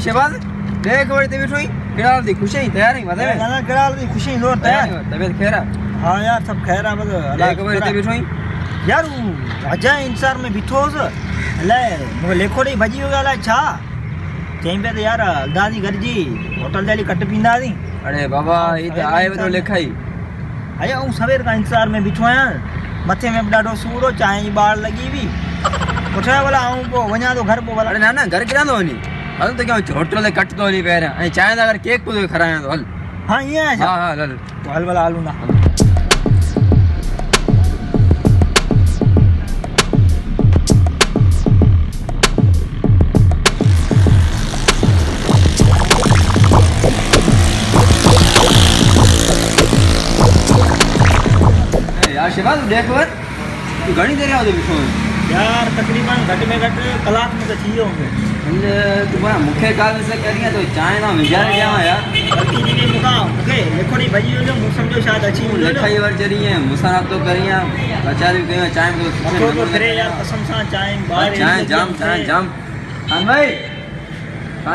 शहबाज देख बड़ी तबीयत हुई किराल दी खुशी तैयार नहीं बता ना किराल दी खुशी जोर तैयार तबीयत खैर है हां यार सब खैर है बस देख बड़ी तबीयत हुई यार राजा इंसार में बिठोस ले मो लेखो रे भजी होगा ला छा चई पे तो यार दादी घर जी होटल जाली कट पींदा दी अरे बाबा ये तो आए तो लेखाई आया हूं सवेर का इंतजार में बिठो आया मथे में डाडो सूरो चाय जी बाड़ लगी भी उठा वाला आऊं को वना तो घर पो वाला अरे ना ना घर किरांदो वनी हल तो क्या होटल ले कट तो नहीं पैरा ए चाय दा अगर केक को खराया तो हल हां ये है हां हां हल तो हल वाला आलू ना यार शहबाज देख वर तू घणी देर आओ बिठो यार तकरीबन घट में घट कलाक में तो चाहिए होंगे तू बड़ा मुखे काल से करिया तो चाय ना विचार जावा यार बाकी जी मुका ओके लेखोड़ी भजी हो जो मु समझो शायद अच्छी हो लेखाई वर चरी है मुसारा तो करिया बचारी कहियो चाय तो करे यार कसम सा चाय बाहर चाय जाम खान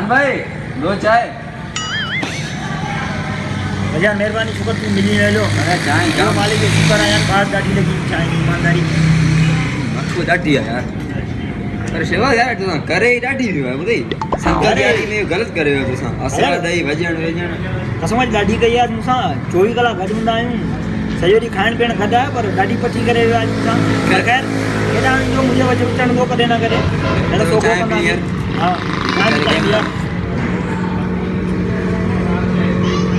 भाई दो चाय भैया मेहरबानी शुक्र तू मिली ले लो अरे चाय जो मालिक के शुक्र है यार बात गाड़ी लगी चाय की ईमानदारी मक्खो डाटी है यार अरे शेवा यार तू करे ही डाटी भी है बुदई संकर गाड़ी में गलत करे हो तू असरा दई वजन कसम लाडी गई आज मुसा 24 कलाक घर में आयूं सयोरी खान पीण खदा पर गाड़ी पची करे आज मुसा खैर खैर केदा जो मुझे वजन चण दो कदे ना करे एड़ा तो को हां हां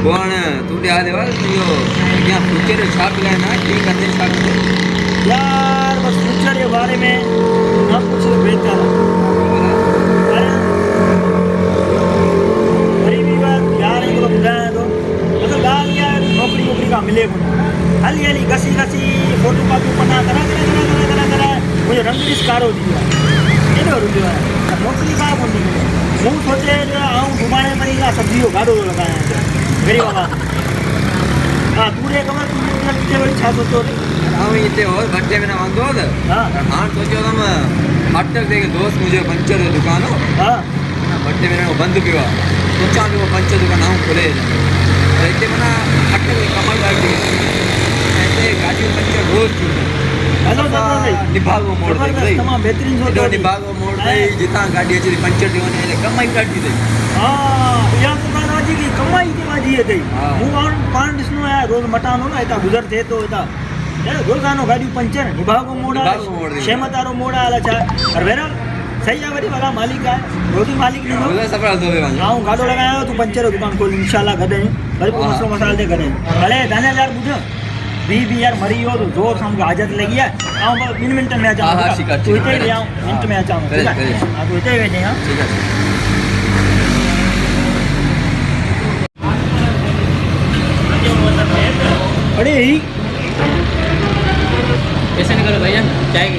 कौन तू दे आले वाल यो क्या फ्यूचर छाप ले ना ठीक करते छाप यार बस फ्यूचर के बारे में ना कुछ बेहतर अरे गरीबी बात यार इनको बुझाया तो मतलब गाल यार नौकरी का मिले को हली घसी फोटो कापी पना करा मुझे रंग रिस्कारो दिया ये तो रुक गया नौकरी का बोल दी हूं सोचे आऊं घुमाने मरी का सब्जियों गाड़ो लगाया गरीब बाबा हां पूरे कमर पीछे बड़ी छा सोचो हम इते और भट्टे में ना वांदो हां हां सोचो हम हटक देके दोस्त मुझे पंचर दुकान हो हां भट्टे में वो बंद पिवा सोचा कि वो पंचर दुकान हम खोले इते मना हटक कमल गाड़ी ऐसे गाड़ी पंचर रोज हेलो निभागो मोड़ दे तमाम बेहतरीन सोचो निभागो मोड़ दे जिता गाड़ी अची पंचर दिवने कमाई काटी दे हां या तो जी की कमाई की बाजी है मु पान दिसनो है रोज मटानो ना इता गुजर थे तो इता रोजानो गाड़ी पंचर निभागो मोड़ा शेमतारो मोड़ा आला छा और वेरा सही है बड़ी वाला मालिक है रोजी मालिक नहीं हो सफल दो वे हां गाड़ो लगाया तू पंचर दुकान खोल इंशाल्लाह गदे बड़ी मसलो मसाल दे गदे भले दाने यार बुझो भी यार मरी हो तो जोर से हमको हाजत लगी है आओ 3 मिनट में आ जाऊं हां ठीक है तू इते ले आओ मिनट में आ जाऊं ठीक है हां तू इते भेजे हां ठीक है अरे ही पैसे निकालो भैया चाय के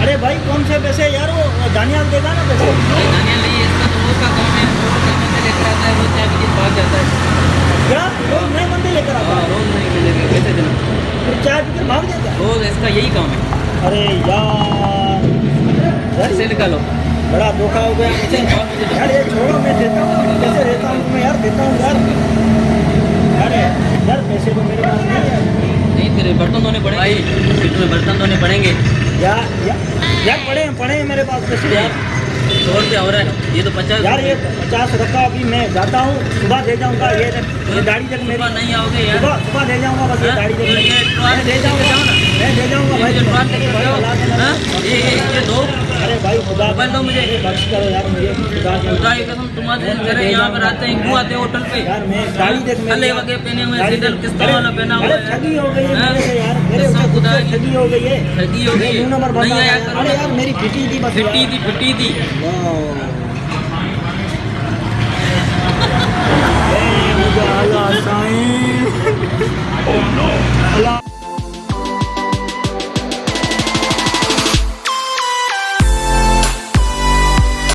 अरे भाई कौन से पैसे यार वो दानियाल देगा ना पैसे दानियाल नहीं इसका तो उसका काम है रोज लेकर आता है रोज चाय के दिन भाग जाता है क्या रोज नए बंदे लेकर आता है रोज नहीं मिलेगा पैसे देना फिर चाय पीकर भाग जाता है रोज इसका यही काम है अरे यार पैसे निकालो बड़ा धोखा हो गया मुझे यार ये छोड़ो मैं देता हूँ कैसे देता हूँ मैं यार देता हूँ यार अरे यार पैसे तो मेरे पास नहीं है नहीं तेरे बर्तन धोने पड़ेंगे तुम्हें बर्तन धोने पड़ेंगे यार पड़े हैं मेरे पास पैसे यार 100 रुपया हो रहा है ये तो 50 यार ये 50 रखा अभी मैं जाता हूँ सुबह दे जाऊँगा ये दाढ़ी तक मेरी नहीं आओगे यार सुबह दे जाऊँगा बस ये दाढ़ी तक मैं दे जाऊँगा भाई ये दो अरे भाई खुदा दो मुझे बख्श करो यार मुझे खुदा की कसम तुम्हारे घर यहाँ पर आते हैं क्यों आते हैं होटल पे यार मैं दाढ़ी देख अल्ले वगे पहने हुए सीधल किस्ता वाला पहना हुआ है ठगी हो गई है मेरे से यार मेरे ऊपर खुदा ठगी हो गई है ठगी हो गई नंबर नहीं आया करो अरे यार मेरी फिटी थी बस फिटी थी मुझे अल्लाह साईं अल्लाह